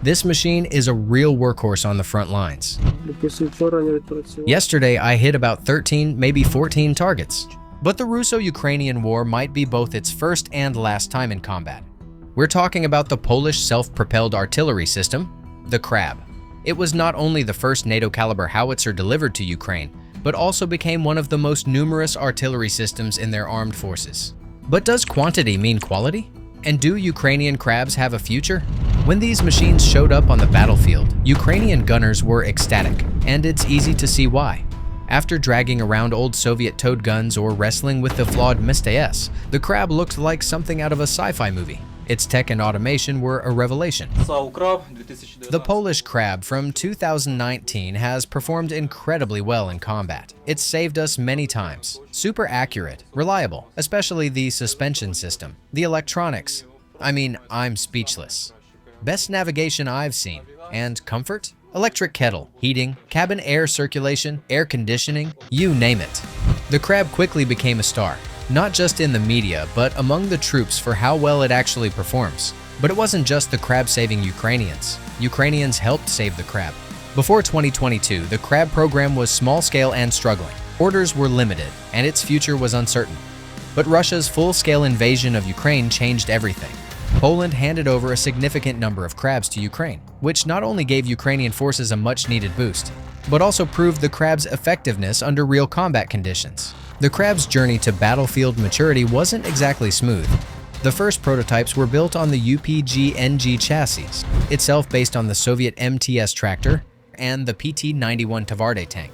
This machine is a real workhorse on the front lines. Yesterday, I hit about 13, maybe 14 targets. But the Russo-Ukrainian war might be both its first and last time in combat. We're talking about the Polish self-propelled artillery system, the KRAB. It was not only the first NATO-caliber howitzer delivered to Ukraine, but also became one of the most numerous artillery systems in their armed forces. But does quantity mean quality? And do Ukrainian KRABs have a future? When these machines showed up on the battlefield, Ukrainian gunners were ecstatic, and it's easy to see why. After dragging around old Soviet towed guns or wrestling with the flawed Msta-S, the KRAB looked like something out of a sci-fi movie. Its tech and automation were a revelation. The Polish KRAB from 2019 has performed incredibly well in combat. It's saved us many times. Super accurate, reliable, especially the suspension system. The electronics. I'm speechless. Best navigation I've seen. And comfort? Electric kettle, heating, cabin air circulation, air conditioning, you name it. The KRAB quickly became a star. Not just in the media, but among the troops for how well it actually performs. But it wasn't just the KRAB saving Ukrainians. Ukrainians helped save the KRAB. Before 2022, the KRAB program was small-scale and struggling. Orders were limited, and its future was uncertain. But Russia's full-scale invasion of Ukraine changed everything. Poland handed over a significant number of KRABs to Ukraine, which not only gave Ukrainian forces a much-needed boost, but also proved the KRAB's effectiveness under real combat conditions. The KRAB's journey to battlefield maturity wasn't exactly smooth. The first prototypes were built on the UPG-NG chassis, itself based on the Soviet Msta-S tractor and the PT-91 Tvarde tank.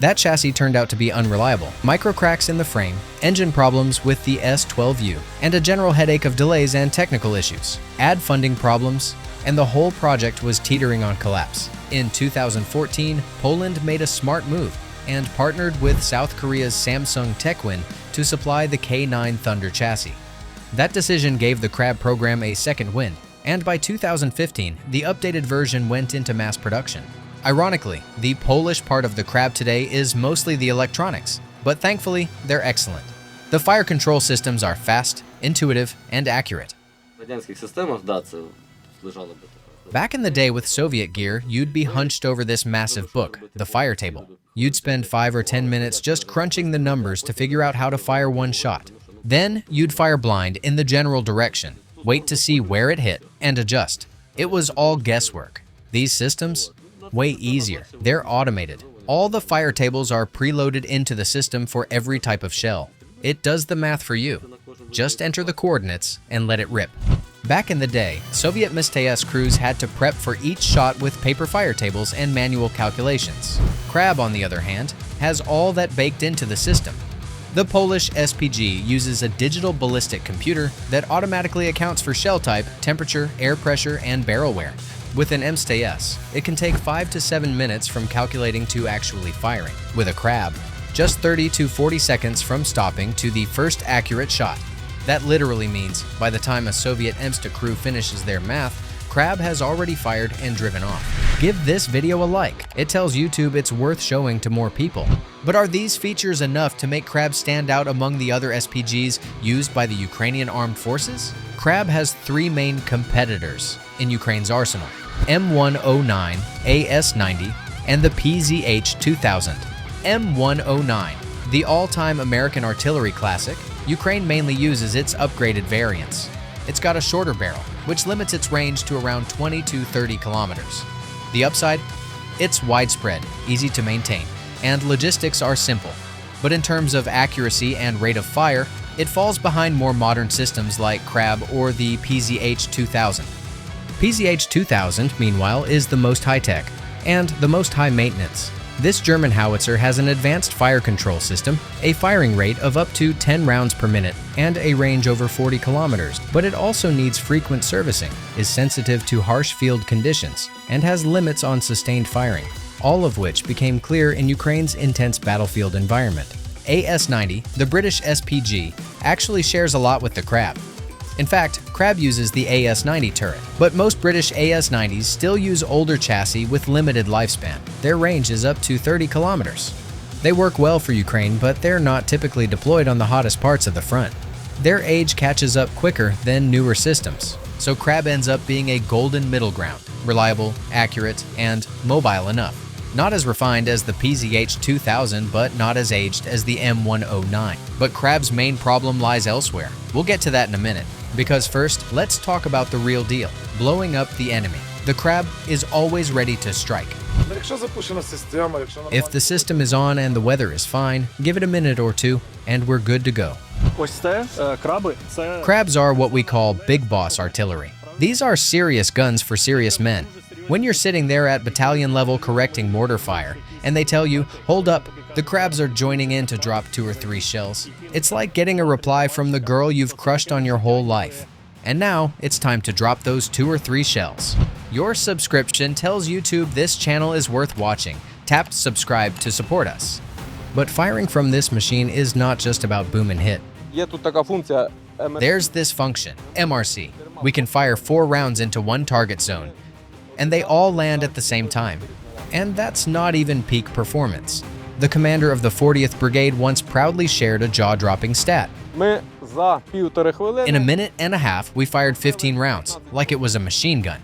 That chassis turned out to be unreliable, micro cracks in the frame, engine problems with the S-12U, and a general headache of delays and technical issues. Add funding problems, and the whole project was teetering on collapse. In 2014, Poland made a smart move and partnered with South Korea's Samsung Techwin to supply the K9 Thunder chassis. That decision gave the KRAB program a second wind, and by 2015, the updated version went into mass production. Ironically, the Polish part of the KRAB today is mostly the electronics, but thankfully, they're excellent. The fire control systems are fast, intuitive, and accurate. Back in the day with Soviet gear, you'd be hunched over this massive book, the fire table. You'd spend 5 or 10 minutes just crunching the numbers to figure out how to fire one shot. Then, you'd fire blind in the general direction, wait to see where it hit, and adjust. It was all guesswork. These systems? Way easier. They're automated. All the fire tables are preloaded into the system for every type of shell. It does the math for you. Just enter the coordinates and let it rip. Back in the day, Soviet Msta-S crews had to prep for each shot with paper fire tables and manual calculations. KRAB, on the other hand, has all that baked into the system. The Polish SPG uses a digital ballistic computer that automatically accounts for shell type, temperature, air pressure, and barrel wear. With an Msta-S, it can take 5 to 7 minutes from calculating to actually firing. With a KRAB, just 30 to 40 seconds from stopping to the first accurate shot. That literally means by the time a Soviet Msta crew finishes their math, KRAB has already fired and driven off. Give this video a like. It tells YouTube it's worth showing to more people. But are these features enough to make KRAB stand out among the other SPGs used by the Ukrainian armed forces? KRAB has 3 main competitors in Ukraine's arsenal: M109, AS90, and the PZH-2000. M109, the all-time American artillery classic, Ukraine mainly uses its upgraded variants. It's got a shorter barrel, which limits its range to around 20 to 30 kilometers. The upside? It's widespread, easy to maintain, and logistics are simple. But in terms of accuracy and rate of fire, it falls behind more modern systems like KRAB or the PZH-2000. PZH-2000, meanwhile, is the most high-tech and the most high-maintenance. This German howitzer has an advanced fire control system, a firing rate of up to 10 rounds per minute, and a range over 40 kilometers, but it also needs frequent servicing, is sensitive to harsh field conditions, and has limits on sustained firing, all of which became clear in Ukraine's intense battlefield environment. AS90, the British SPG, actually shares a lot with the KRAB. In fact, KRAB uses the AS90 turret, but most British AS90s still use older chassis with limited lifespan. Their range is up to 30 kilometers. They work well for Ukraine, but they're not typically deployed on the hottest parts of the front. Their age catches up quicker than newer systems, so KRAB ends up being a golden middle ground, reliable, accurate, and mobile enough. Not as refined as the PZH-2000, but not as aged as the M109. But KRAB's main problem lies elsewhere. We'll get to that in a minute. Because first, let's talk about the real deal, blowing up the enemy. The KRAB is always ready to strike. If the system is on and the weather is fine, give it a minute or two, and we're good to go. KRABs are what we call big boss artillery. These are serious guns for serious men. When you're sitting there at battalion level correcting mortar fire, and they tell you, hold up, the KRABs are joining in to drop 2 or 3 shells. It's like getting a reply from the girl you've crushed on your whole life. And now, it's time to drop those 2 or 3 shells. Your subscription tells YouTube this channel is worth watching. Tap subscribe to support us. But firing from this machine is not just about boom and hit. There's this function, MRC. We can fire 4 rounds into one target zone, and they all land at the same time. And that's not even peak performance. The commander of the 40th Brigade once proudly shared a jaw-dropping stat. In a minute and a half, we fired 15 rounds, like it was a machine gun.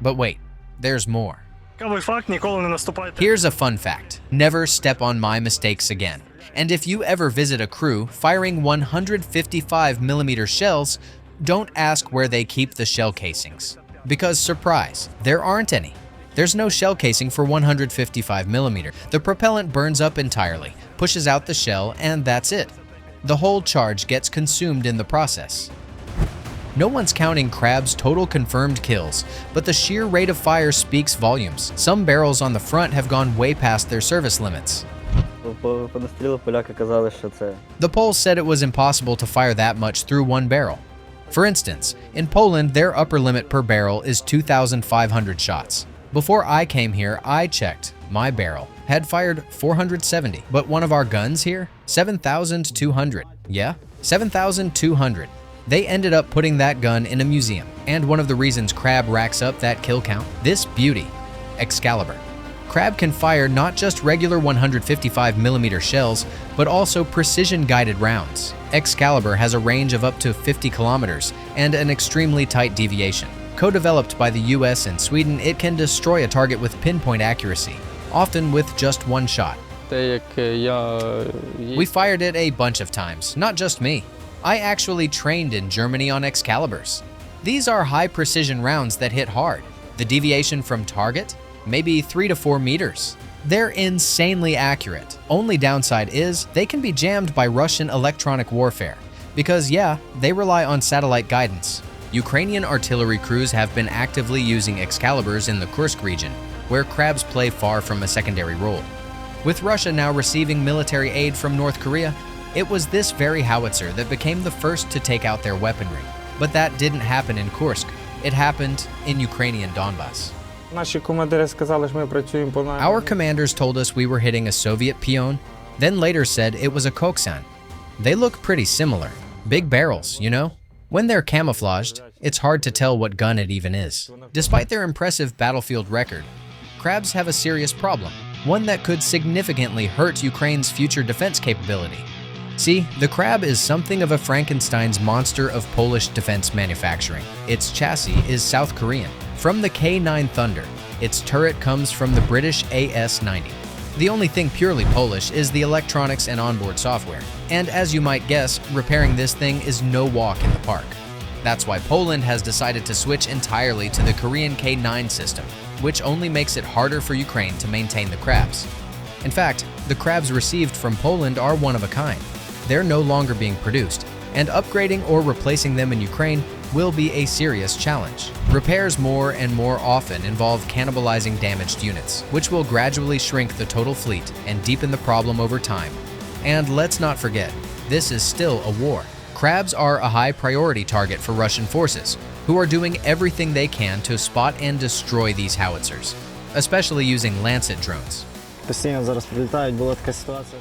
But wait, there's more. Here's a fun fact. Never step on my mistakes again. And if you ever visit a crew firing 155mm shells, don't ask where they keep the shell casings. Because surprise, there aren't any. There's no shell casing for 155mm. The propellant burns up entirely, pushes out the shell, and that's it. The whole charge gets consumed in the process. No one's counting KRAB's total confirmed kills, but the sheer rate of fire speaks volumes. Some barrels on the front have gone way past their service limits. The Poles said it was impossible to fire that much through one barrel. For instance, in Poland, their upper limit per barrel is 2,500 shots. Before I came here, I checked. My barrel had fired 470, but one of our guns here, 7,200. Yeah, 7,200. They ended up putting that gun in a museum, and one of the reasons KRAB racks up that kill count, this beauty, Excalibur. KRAB can fire not just regular 155mm shells, but also precision-guided rounds. Excalibur has a range of up to 50 kilometers and an extremely tight deviation. Co-developed by the US and Sweden, it can destroy a target with pinpoint accuracy, often with just one shot. We fired it a bunch of times, not just me. I actually trained in Germany on Excaliburs. These are high-precision rounds that hit hard. The deviation from target? Maybe 3 to 4 meters. They're insanely accurate. Only downside is they can be jammed by Russian electronic warfare. Because yeah, they rely on satellite guidance. Ukrainian artillery crews have been actively using Excaliburs in the Kursk region, where KRABs play far from a secondary role. With Russia now receiving military aid from North Korea, it was this very howitzer that became the first to take out their weaponry. But that didn't happen in Kursk. It happened in Ukrainian Donbass. Our commanders told us we were hitting a Soviet peon, then later said it was a Koksan. They look pretty similar. Big barrels, you know? When they're camouflaged, it's hard to tell what gun it even is. Despite their impressive battlefield record, KRABs have a serious problem, one that could significantly hurt Ukraine's future defense capability. See, the KRAB is something of a Frankenstein's monster of Polish defense manufacturing. Its chassis is South Korean. From the K9 Thunder, its turret comes from the British AS-90. The only thing purely Polish is the electronics and onboard software. And as you might guess, repairing this thing is no walk in the park. That's why Poland has decided to switch entirely to the Korean K9 system, which only makes it harder for Ukraine to maintain the KRABs. In fact, the KRABs received from Poland are one of a kind. They're no longer being produced, and upgrading or replacing them in Ukraine will be a serious challenge. Repairs more and more often involve cannibalizing damaged units, which will gradually shrink the total fleet and deepen the problem over time. And let's not forget, this is still a war. KRABs are a high priority target for Russian forces, who are doing everything they can to spot and destroy these howitzers, especially using Lancet drones.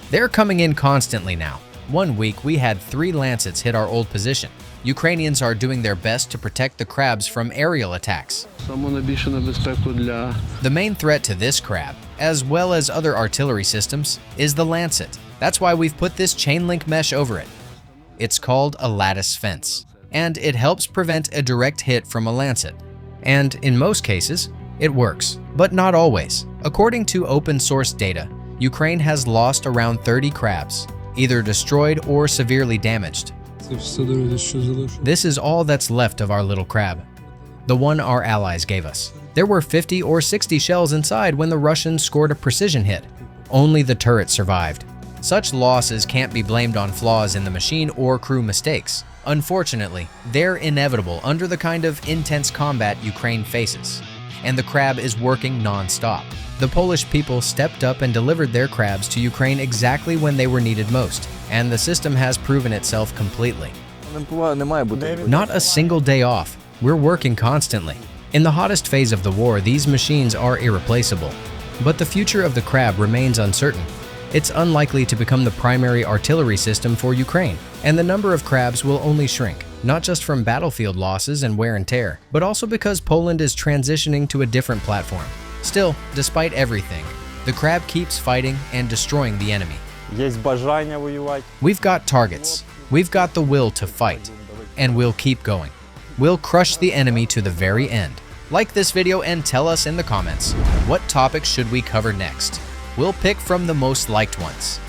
They're coming in constantly now. One week, we had 3 Lancets hit our old position. Ukrainians are doing their best to protect the KRABs from aerial attacks. The main threat to this KRAB, as well as other artillery systems, is the Lancet. That's why we've put this chain link mesh over it. It's called a lattice fence. and it helps prevent a direct hit from a Lancet. And in most cases, it works, but not always. According to open-source data, Ukraine has lost around 30 KRABs, either destroyed or severely damaged. This is all that's left of our little KRAB, the one our allies gave us. There were 50 or 60 shells inside when the Russians scored a precision hit. Only the turret survived. Such losses can't be blamed on flaws in the machine or crew mistakes. Unfortunately, they're inevitable under the kind of intense combat Ukraine faces, and the KRAB is working non-stop. The Polish people stepped up and delivered their KRABs to Ukraine exactly when they were needed most, and the system has proven itself completely. Not a single day off. We're working constantly. In the hottest phase of the war, these machines are irreplaceable. But the future of the KRAB remains uncertain. It's unlikely to become the primary artillery system for Ukraine, and the number of KRABs will only shrink, not just from battlefield losses and wear and tear, but also because Poland is transitioning to a different platform. Still, despite everything, the KRAB keeps fighting and destroying the enemy. We've got targets, we've got the will to fight, and we'll keep going. We'll crush the enemy to the very end. Like this video and tell us in the comments, what topics should we cover next? We'll pick from the most liked ones.